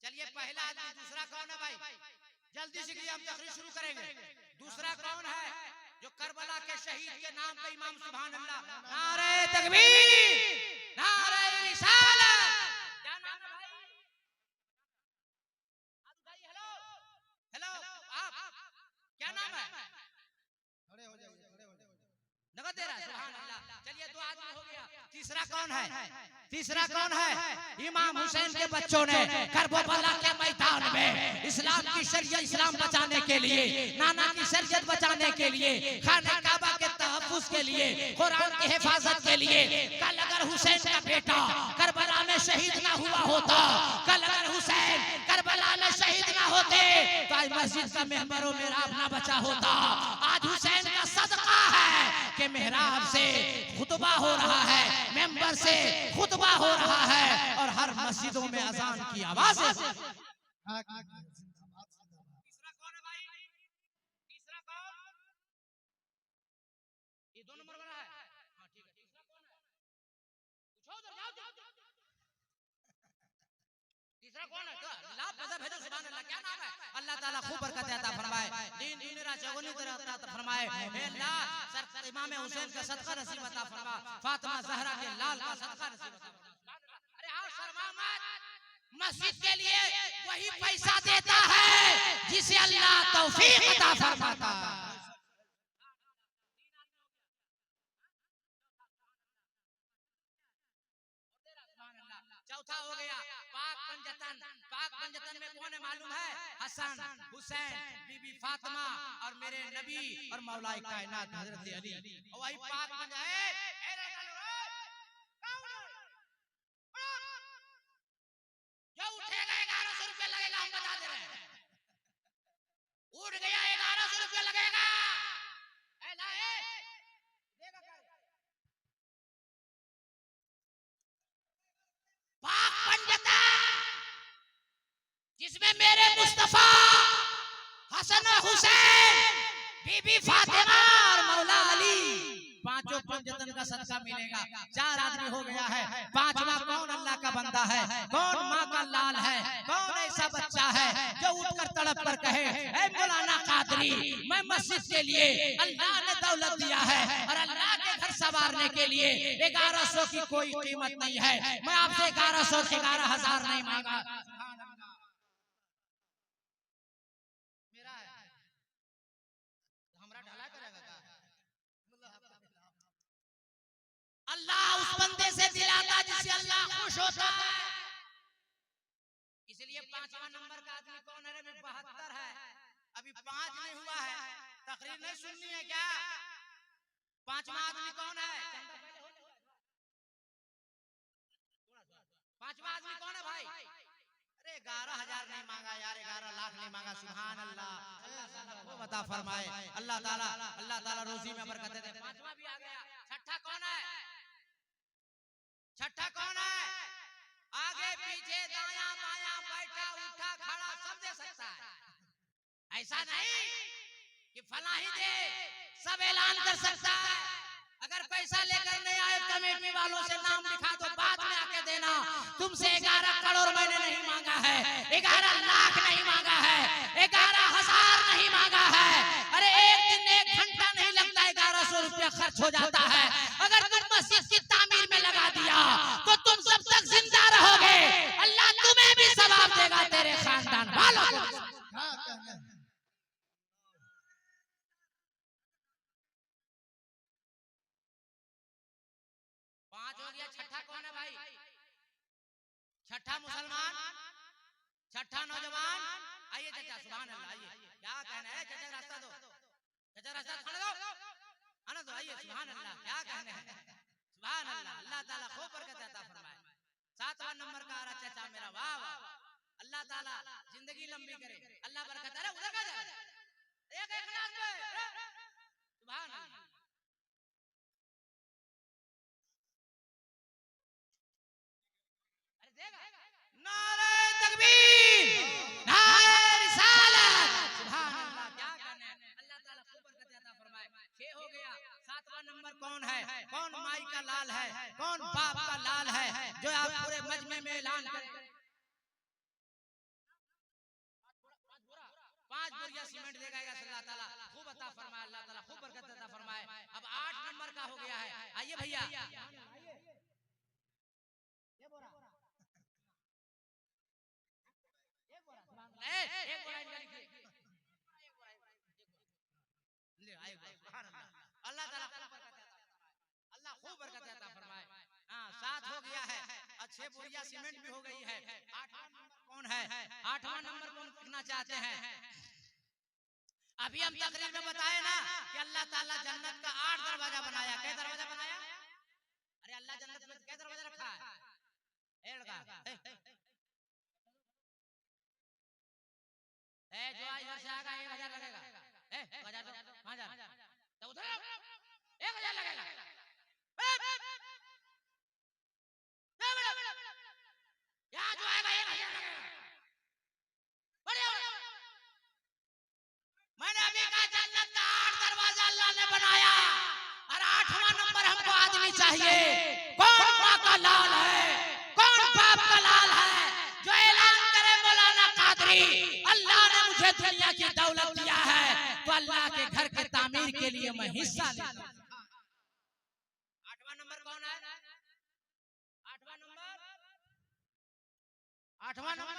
चलिए पहला आदमी। दूसरा कौन है भाई? जल्दी से हम तकरीर शुरू करेंगे। दूसरा कौन है जो करबला के शहीद के नाम पे इमाम सुभान अल्लाह, नारे तकबीर, नारे रिसालत। क्या नाम है भाई? भाई हेलो हेलो आप क्या नाम है? खड़े हो जाइए, खड़े हो जाइए। नगद दे रहा है सुभान अल्लाह। चलिए 2 आदमी हो गया। तीसरा कौन है? तीसरा कौन है? इमाम हुसैन के बच्चों ने करबला के मैदान में इस्लाम की शरीयत, इस्लाम बचाने के लिए, नाना की शरीयत बचाने के लिए, खाने काबा के तहफ्फुज़ तहफ्फुज़ के लिए, कुरान की हिफाजत के लिए। कल अगर हुसैन का बेटा करबला में शहीद ना हुआ होता, कल अगर हुसैन करबला में शहीद ना होते तो आज मस्जिद का मेहराब मेहराब ना बचा होता। आज हुसैन का सदका है कि मेहराब से खुतबा हो रहा है, मेंबर से खुतबा हो रहा है और हर मस्जिदों में अजान की आवाज है। तीसरा कौन है भाई? तीसरा कौन? ये 2 नंबर वाला है। हाँ ठीक है। तीसरा कौन है? पूछो उधर जाओ। तीसरा कौन है? ला पैसा भेजो। सुभान अल्लाह। क्या नाम है? अल्लाह ताला खूब बरकत अता फरमाए, दीन दुनिया चौगुनी तरह अता फरमाए। हे अल्लाह सर इमाम हुसैन का सदका नसीब अता फरमा, फातिमा ज़हरा के लाल का सदका नसीब अता फरमा। अरे आओ शर्मा मत। मस्जिद के लिए वही पैसा देता है जिसे अल्लाह तौफीक अता फरमाता है। चौथा हो गया पाक पंजतन। पाक पंजतन में कौन है मालूम है? हसन, हुसैन, बीबी फातिमा और मेरे नबी और मौलाए कायनात हजरत अली। और वही पाक पंजतन है। जो उठेगा 1100 रुपया लगेगा, हम बता दे रहे हैं। उठ गया 1100 रुपया लगेगा। पाक पंजतन जिसमें मेरे मुस्तफा, हसन हुसैन, बीबी फातिमा और मौला अली, पांचों पंजतन का सदका मिलेगा। 4 आदमी हो गया है। 5वां कौन? अल्लाह का बंदा है। कौन? माँ का लाल है। कौन ऐसा बच्चा है जो उठकर तड़प कर कहे, ऐ मौलाना कादरी, मैं मस्जिद के लिए अल्लाह ने दौलत दिया है और अल्लाह के घर संवारने के लिए 1100 की कोई कीमत नहीं है। मैं आपसे 1100 से 11,000 नहीं मांगा। मेरा है, हमरा ढला करेगा का? अल्लाह उस बंदे से दिलाता जिससे अल्लाह खुश होता है। इसलिए 5वां नंबर का आदमी कौन है? 72 है। अभी 5 नहीं हुआ है। तकरीर नहीं सुननी है क्या? 5वां आदमी कौन है? 5वां आदमी कौन है भाई? अरे 11,000 नहीं मांगा यार, 11 लाख नहीं मांगा। सुभान अल्लाह। वो बता फरमाए अल्लाह ताला रोजी में बरकत दे। 5वां भी आ गया। छठा कौन है? छठा कौन है? आगे पीछे दाया बाया बैठा उठा खड़ा सब दे सकता है। ऐसा नहीं कि फला ही दे, सब ऐलान कर सकता है। अगर पैसा लेकर नहीं आए कमेटी वालों से नाम लिखा दो, बाद में आके देना। तुमसे 11 करोड़ मैंने नहीं मांगा है, 11 लाख नहीं मांगा है, 11,000 नहीं मांगा है। अरे एक दिन 1 घंटा नहीं लगता, 1100 रुपया खर्च हो जाता है। अगर तुम मस्जिद की तामीर में लगा दिया तो तुम सब तक जिंदा रहोगे। अल्लाह तुम्हें भी सवाब देगा, तेरे खानदान वालों को। 5 हो गया। छठा कौन है भाई? छठा मुसलमान, छठा नौजवान। आइए चाचा, सुभान अल्लाह। आइए, क्या कहना है चाचा? रास्ता दो चाचा, रास्ता खाना दो, आना दो। आइए, सुभान अल्लाह। क्या कहने हैं? सुभान अल्लाह। अल्लाह ताला खूब बरकत अता फरमाए। 7वां नंबर का आ रहा चाचा मेरा। वाह वाह। अल्लाह ताला जिंदगी लंबी करे, अल्लाह बरकत। अरे उधर का जा, एक गिलास पे। सुभान अल्लाह। नारे तकबीर, नारे रिसालत। सुभान अल्लाह। क्या कहने हैं? अल्लाह ताला खूब बरकत अता फरमाए। 6 हो गया। 7वां नंबर कौन है? कौन माई का लाल है? कौन बाप का लाल है जो आप पूरे मजमे में ऐलान करें? 5 बोरिया सीमेंट देगा अल्लाह ताला खूब अता फरमाए। अल्लाह ताला खूब बरकत अता फरमाए। अब 8 नंबर का हो गया है। आइए भैया, एक बोरा इनका लिखिए। अल्लाह ताला खूब बरकत अता फरमाए। अल्लाह खूब बरकत अता फरमाए। हाँ, 7 हो गया है। 6 बोरिया सीमेंट भी हो गई है। 8वां नंबर कौन है? 8वां नंबर कौन लिखना चाहते हैं? अभी हम तकरीर में बताए ना कि अल्लाह ताला जन्नत का 8 दरवाजा बनाया। क्या दरवाजा बनाया? अरे अल्लाह जन्नत में क्या दरवाजा रखा है? ए लड़का, ए जो इधर से आएगा 1000 लगेगा। ए 1000 दो 5000 तो उधर 1000 लगेगा। यहाँ जो आएगा 1000 लगेगा। बढ़िया। मैंने अभी कहा जन्नत का 8 दरवाजा अल्लाह ने बनाया और 8वां नंबर हमको आदमी चाहिए। कौन माँ का लाल है, कौन बाप का लाल है जो ऐलान करे मौलाना कादरी अल्लाह ने मुझे दुनिया की दौलत दिया है तो अल्लाह के घर के तामीर के लिए मैं हिस्सा लेता हूं। 8वां नंबर कौन है? 8वां नंबर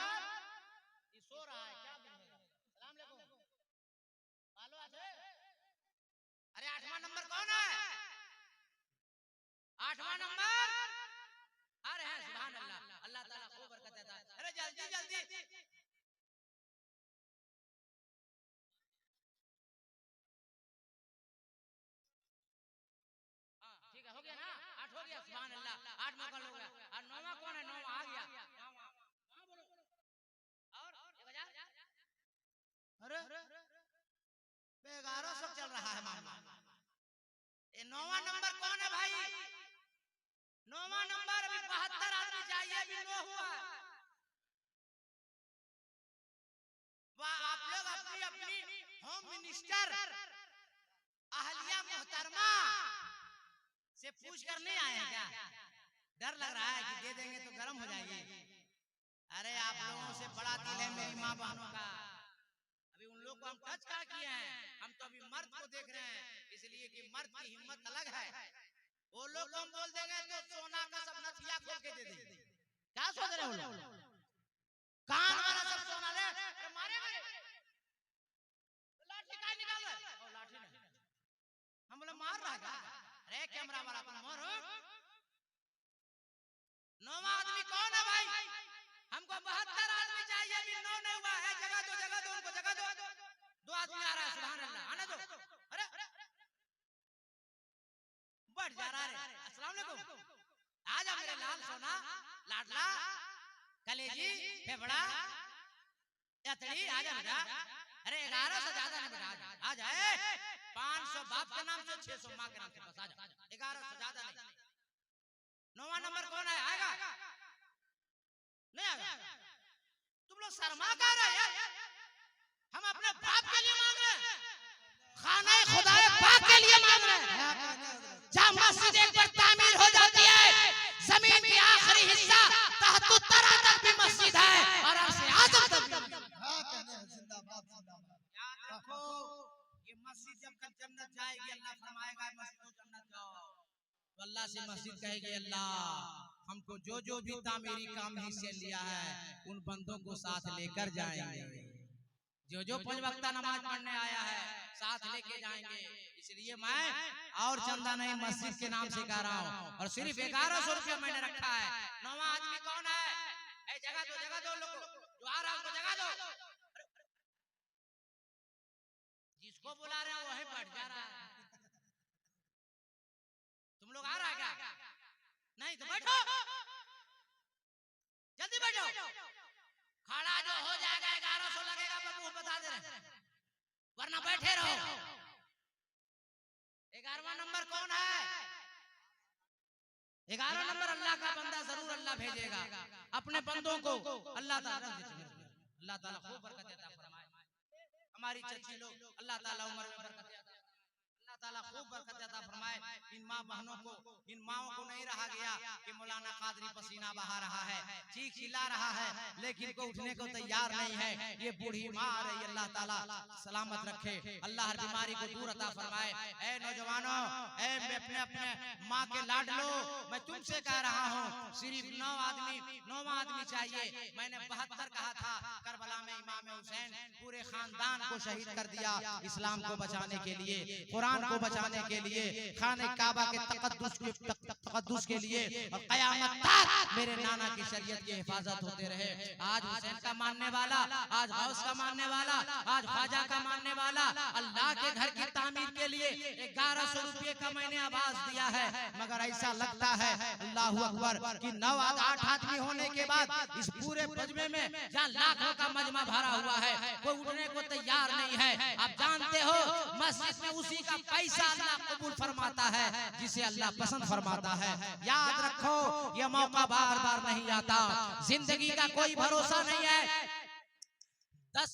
ये सो रहा है क्या? सलाम अलैकुम। मालूम है? अरे 8वां नंबर कौन है? 8वां नंबर अरे है सुभान अल्लाह। अल्लाह ताला खूब बरकत देता है। अरे जल्दी जल्दी ठीक है हो गया ना? 8 हो गया सुभान अल्लाह। 8 में कौन हो गया? और 9वां कौन है? 9वां आ गया। और 1000 अरे 1100 चल रहा है मामला। ये 9वां नंबर कौन है भाई? 9वां नंबर अभी 72 आदमी चाहिए, अभी 9 हुआ। आप लोग अपनी अपनी होम मिनिस्टर अहलिया मोहतरमा से पूछ कर नहीं आए हैं क्या? डर लग रहा है कि दे देंगे तो गर्म हो जाएगी। अरे आप लोगों से बड़ा दिल है मेरी माँ बहनों का। अभी उन लोग को हम टच क्या किए हैं? हम तो अभी मर्द को देख रहे हैं, इसलिए कि मर्द की हिम्मत अलग है। वो लोग को हम बोल देंगे तो सोना का सब नथिया खोल के दे देंगे। क्या सोच रहे हो लोग? कान वाला सब सोना ले मारेंगे। लाठी का निकाल रहे? ओ लाठी नहीं, हम बोले मार रहा है क्या? अरे कैमरा वाला तुम मारो। 9वां आदमी कौन है भाई? हमको 72 आदमी चाहिए, अभी 9 नहीं हुआ है। जगह दो उनको जगह दो। 2 आदमी आ रहा है सुभान अल्लाह, आने दो। अरे बढ़ जा रहा है। अस्सलाम वालेकुम। आजा मेरे लाल सोना लाडला कलेजी फेफड़ा यतड़ी आजा बेटा। अरे 1100 से ज्यादा नहीं बेटा, आजा। 500 बाप के नाम से 600 माँ के नाम से, बस आजा। 1100 से ज्यादा नहीं। 9वां नंबर कौन है? आएगा नहीं आएगा? तुम लोग शर्मा कर रहे हैं। हम अपने बाप के लिए मांग रहे हैं, खाना खुदा पाक के लिए मांग रहे हैं। जहाँ मस्जिद एक बार तामीर हो जाती है, जमीन की आखिरी हिस्सा तहत तरा तक भी मस्जिद है और अर्श आज़म तक भी। याद रखो ये मस्जिद जब तक जन्नत जाएगी अल्लाह फरमाएगा मस्जिद जन्नत जाओ, तो अल्लाह से मस्जिद कहेगी अल्लाह हमको जो भी तामीरी काम हिस्से लिया है उन बंदों को साथ लेकर जाएंगे। जो 5 वक्ता नमाज पढ़ने आया है साथ लेके जाएंगे। इसलिए मैं और चंदा नहीं मस्जिद के नाम से कह रहा हूँ। और सिर्फ 1100 रुपया मैंने रखा है। 9वां आदमी कौन है? जगह दो लोग जो आ रहा है उनको जगह दो। जिसको बुला रहे हैं वही बैठ जा रहा है। तुम लोग आ रहा है क्या? नहीं तो बैठो, जल्दी बैठो। खड़ा जो हो जाएगा 1100 लगेगा, पर मुंह बता दे रहे, वरना बैठे रहो। 11वां नंबर कौन है? 11 नंबर अल्लाह का बंदा जरूर अल्लाह भेजेगा अपने बंदों को। अल्लाह ताला खूब बरकत देता फरमाए। हमारी चची लोग अल्लाह ताला उम्र में बरकत देता, अल्लाह ताला खूब बरकत देता फरमाए। इन माँ बहनों को, इन माओं को नहीं रहा गया कि मौलाना कादरी पसीना बहा रहा है, चीख चिल्ला रहा है, लेकिन को उठने को तैयार नहीं है। ये बूढ़ी माँ आ रही, अल्लाह ताला सलामत रखे, अल्लाह हर बीमारी को दूर अता फरमाए। ऐ नौजवानों, ऐ अपने अपने माँ के लाड लो। मैं तुमसे कह रहा हूँ सिर्फ 9वां आदमी चाहिए। मैंने 72 कहा था, करबला में इमाम हुसैन पूरे खानदान को शहीद कर दिया इस्लाम को बचाने के लिए, कुरान को बचाने के लिए, खाने काबा के तकद्दुस के लिए, और क़यामत तक मेरे नाना की शरीयत की हिफाजत होते रहे। आज हुसैन का मानने वाला, आज गौस का मानने वाला, आज ख्वाजा का मानने वाला अल्लाह के घर की तामीर के लिए 1100 रुपये का मैंने आवाज दिया है, मगर ऐसा लगता है अल्लाह अकबर कि 9-8 आदमी होने के बाद इस पूरे मजमे में जहाँ लाखों का मजमा भरा हुआ है, कोई उठने को तैयार नहीं है। आप जानते हो मस्जिद में उसी का पैसा अल्लाह कबूल फरमाता है जिसे अल्लाह पसंद फरमाता है। याद रखो ये मौका बार बार नहीं आता, जिंदगी का कोई भरोसा नहीं है। 10,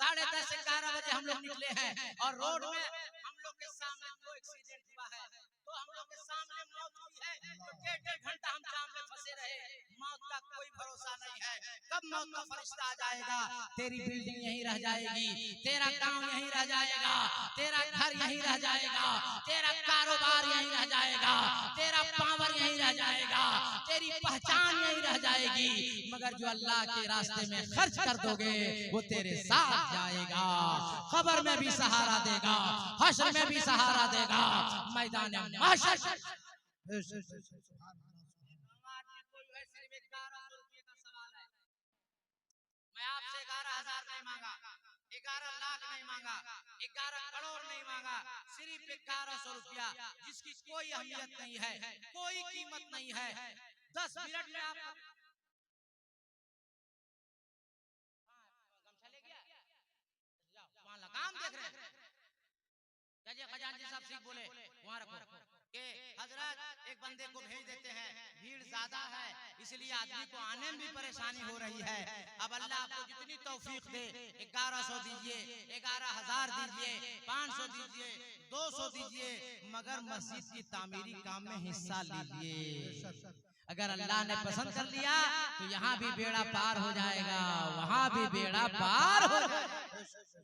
10:30, 11 बजे हम लोग निकले हैं और रोड में हम लोग के सामने 2 एक्सीडेंट हुआ है, तो हम लोग के सामने मौत हुई है, तो 1.5 घंटा हम जाम में फंसे रहे। मौत का कोई भरोसा नहीं है, कब मौत का फरिश्ता आ जाएगा। तेरी बिल्डिंग यहीं रह जाएगी, तेरा गांव यहीं रह जाएगा, तेरा घर यहीं रह जाएगा, तेरा कारोबार यहीं रह जाएगा, तेरा पावर यहीं रह जाएगा, तेरी पहचान यहीं रह जाएगी, मगर जो अल्लाह के रास्ते में खर्च कर दोगे वो तेरे साथ जाएगा। खबर में भी सहारा देगा, हश्र में भी सहारा देगा, मैदान महशर। मैं आपसे 11,000 नहीं मांगा, 11 लाख नहीं मांगा, 11 करोड़ नहीं मांगा, सिर्फ 1100 रुपया, जिसकी कोई अहमियत नहीं है, कोई कीमत नहीं है। 10 मिनट में आप गमछा ले गया, वहां लगाम देख रहे हैं। खजांची साहब सिख बोले वहां रखो कि हजरत एक बंदे को भेज देते हैं, भीड़ ज्यादा है इसलिए आदमी को आने में भी परेशानी हो रही है। अब अल्लाह आपको जितनी तौफीक दे, 1100 दीजिए, 11,000 दीजिए, 500 दीजिए, 200 दीजिए, मगर मस्जिद की तामीरी काम में हिस्सा लीजिए। अगर अल्लाह ने पसंद कर लिया तो यहाँ भी बेड़ा पार हो जाएगा, वहां भी बेड़ा पार हो जाएगा।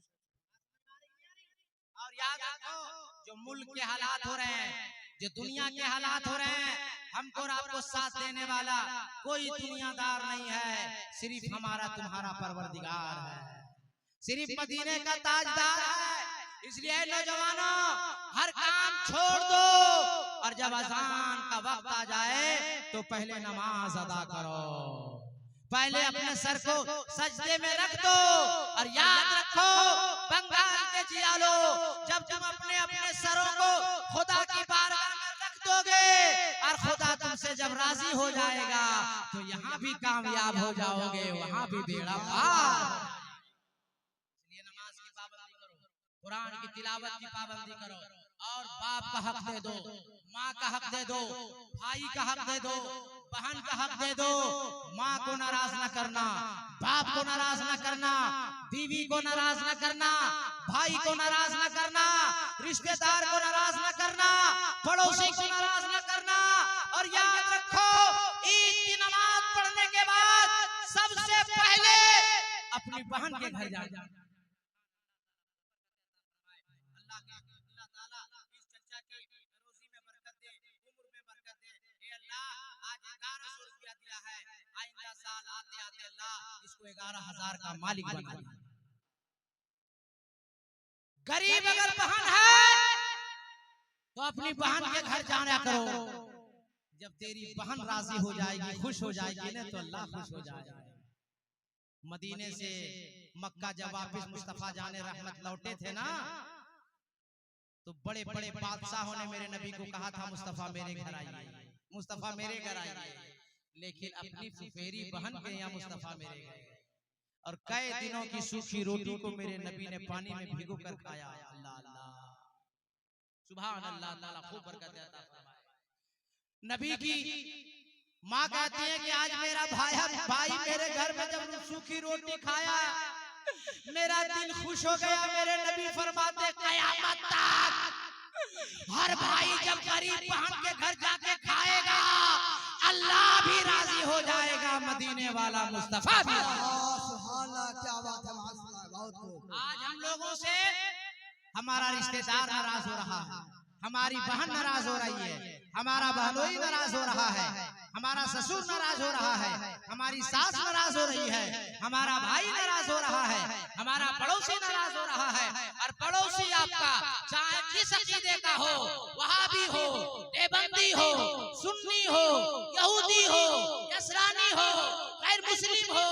और याद रखो जो मुल्क के हालात हो रहे हैं, जो दुनिया के हालात हो रहे हैं, हमको और आपको साथ देने वाला कोई दुनियादार नहीं है, सिर्फ हमारा तुम्हारा परवरदिगार है, सिर्फ मदीने का ताजदार है। इसलिए नौजवानों हर काम छोड़ दो और जब अज़ान का वक्त आ जाए तो पहले नमाज अदा करो, पहले अपने सर को सजदे में रख दो। और याद रखो बंगाल के जियालो, जब तुम अपने अपने सरों को खुदा की बारगाह में रख दोगे और खुदा तुमसे जब राजी हो जाएगा तो यहाँ भी कामयाब हो जाओगे, वहां भी बेड़ा पार। इसलिए नमाज की पाबंदी करो, कुरान की तिलावत की पाबंदी करो, और बाप का हक दे दो, माँ का हक दे दो, भाई का हक दे दो, बहन का हक दे दो। माँ को नाराज न करना, बाप को नाराज न करना, बीवी को नाराज न करना, भाई को नाराज न करना, रिश्तेदार को नाराज न करना, पड़ोसी को नाराज न करना। और याद रखो ईद की नमाज पढ़ने के बाद सबसे पहले अपनी बहन के घर जाना। आइंदा साल आते आते अल्लाह इसको 11,000 का मालिक बना दे। गरीब अगर बहन है तो अपनी बहन के घर जाना करो, जब तेरी बहन राजी हो जाएगी, खुश हो जाएगी ना, तो अल्लाह खुश हो जाएगा। मदीने से मक्का जब वापस मुस्तफा जाने रहमत लौटे थे ना, तो बड़े बड़े बादशाहों ने मेरे नबी को कहा था मुस्तफा मेरे घर आइए, मुस्तफा मेरे घर आइए, लेकिन अपनी फुफेरी बहन के यहाँ मुस्तफा मेरे गए और कई दिनों की सूखी रोटी को मेरे नबी ने पानी में भिगो कर खाया। अल्लाह अल्लाह सुभान अल्लाह ताला खूब बरकत देता है। नबी की माँ कहती है कि आज मेरा भाई मेरे घर में जब सूखी रोटी खाया मेरा दिल खुश हो गया। मेरे नबी फरमाते कयामत तक हर भाई जब गरीब बहन के घर जाके खाएगा अल्लाह भी राजी हो जाएगा, मदीने वाला मुस्तफा भी। क्या बात है। आज हम लोगों से हमारा रिश्तेदार नाराज हो रहा है, हमारी बहन नाराज हो रही है, हमारा बहनोई नाराज हो रहा है, हमारा ससुर नाराज हो रहा है, हमारी सास नाराज हो रही है, हमारा भाई नाराज हो रहा है, हमारा पड़ोसी नाराज हो रहा है। और पड़ोसी आपका चाहे किस अकीदे का हो, वहाबी हो, देवबंदी हो, सुन्नी हो, यहूदी हो, इस्लाम मुस्लिम हो,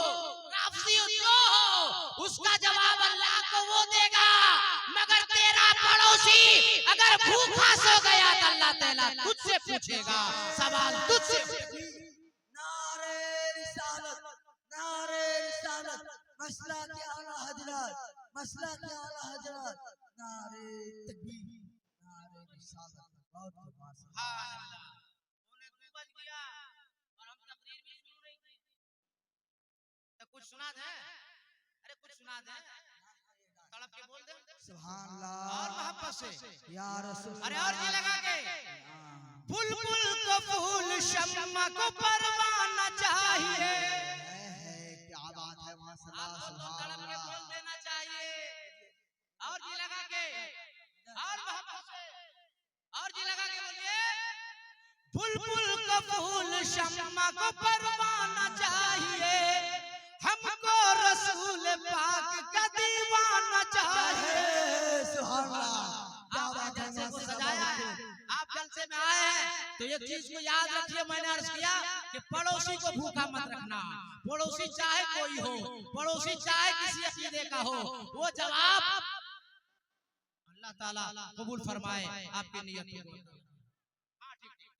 राफजी हो, जो हो, उसका जवाब अल्लाह को वो देगा। मगर तेरा पड़ोसी अगर भूखा सो गया तो अल्लाह ताला तुझसे पूछेगा, सवाल तुझसे। नारे रिसालत, नारे रिसालत, मसला के आला हजरत, मसला के आला हजरत, नारे तकबीर, नारे रिसालत। बहुत खूब। सुभान अल्लाह। उन्हें 2 बज गया और हम तकरीर भी शुरू नहीं की। तो कुछ सुना दे, अरे कुछ सुना दे, तड़प के बोल दे सुभान अल्लाह और मोहब्बत से या रसूल। अरे और ये लगा के बुलबुल को फूल शम्मा को परवाना चाहिए। क्या बात है माशाअल्लाह, सुभान तड़प के बोल अल्लाह। देना चाहिए और जी लगा के और मोहब्बत से और जी लगा के बोलिए बुलबुल को फूल शम्मा को परवाना चाहिए, हमको रसूल पाक का दीवाना चाहिए। सुभान अल्लाह, क्या बात है जलसे को माशाअल्लाह, सजाया बहुत है, खूब। आप जलसे में आए हैं तो एक चीज को याद रखिए, मैंने अर्ज किया कि पड़ोसी को भूखा मत रखना। पड़ोसी चाहे कोई हो, पड़ोसी चाहे किसी अकीदे का हो, वो जवाब अल्लाह ताला कबूल फरमाए आपकी नियत को। हाँ ठीक ठीक,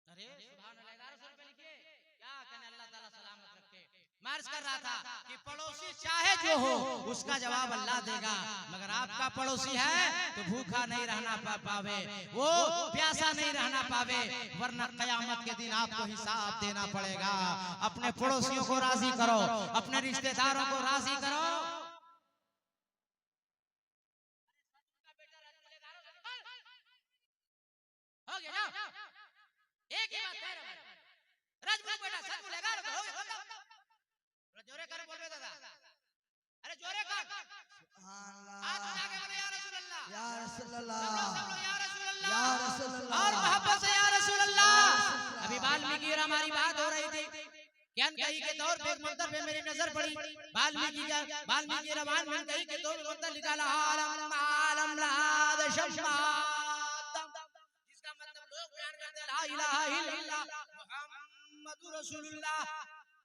अरे सुभान अल्लाह, 1100 रुपए लिखिए, क्या कहने, अल्लाह ताला सलामत रखे। मैं अर्ज कर रहा था कि पड़ोसी चाहे जो हो उसका जवाब अल्लाह देगा, मगर आपका पड़ोसी है तो भूखा नहीं रहना पावे, वो प्यासा नहीं रहना पावे, वरना कयामत के दिन आपको हिसाब देना पड़ेगा। अपने पड़ोसियों को राजी करो, अपने रिश्तेदारों को राजी करो। हो गया ना? एक ही बात है राजमुख बेटा, सब बोलेगा हो गया। जोरे कर बोल रहे दादा, अरे जोरे कर, सुभान हाथ अल्लाह उठा के बोले या रसूल अल्लाह, या रसूल सब अल्लाह, लोग या रसूल अल्लाह, या रसूल अल्लाह, और मोहब्बत से या रसूल अल्लाह। अभी वाल्मीकि और हमारी बात हो रही थी, ज्ञान कही के तौर पे एक मंत्र पे मेरी नजर पड़ी। वाल्मीकि रामायण में कही के तौर पे मंत्र लिखा आलम आलम लाद शम्मादम, जिसका मतलब लोग बयान करते हैं ला इलाहा इल्लल्लाह मुहम्मदुर रसूलुल्लाह।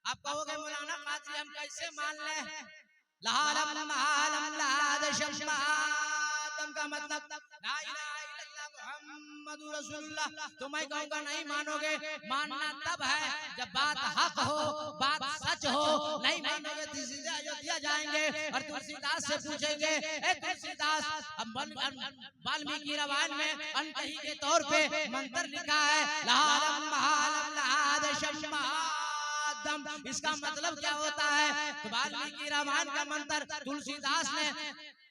आप कहोगे मौलाना कादरी हम कैसे मान ले? लालम आलम लाद शम्मादम का मतलब ला इलाहा इल्लल्लाह मुहम्मदुर रसूलुल्लाह। तो मैं कहूँगा नहीं मानोगे, मानना तब है जब बात हक हो, बात सच हो। नहीं मानोगे तो सीधे अयोध्या जाएंगे और तुलसीदास से पूछेंगे, ए तुलसीदास, वाल्मीकि रामायण में अनकही के तौर पे मंत्र लिखा है लालम आलम लाद शम्मादम, इसका मतलब क्या होता है? तो वाल्मीकि रामायण का मंत्र तुलसीदास ने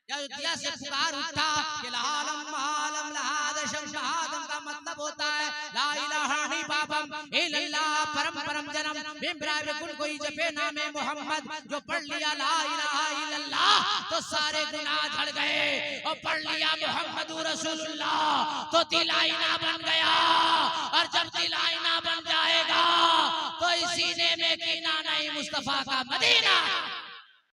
अयोध्या से पुकार उठा कि लालम आलम लाद शम्मादम का मतलब होता है ला इलाहा इल्लल्लाह परम परम जन्म बिम्बराय कुल कोई जपे नामे मोहम्मद। जो पढ़ लिया ला इलाहा इल्लल्लाह तो सारे गुनाह झड़ गए, और पढ़ लिया मुहम्मदुर रसूलुल्लाह तो दिल आईना बन गया। और जब दिल आईना बन जाएगा तो इस सीने में कीना नहीं, मुस्तफा का मदीना।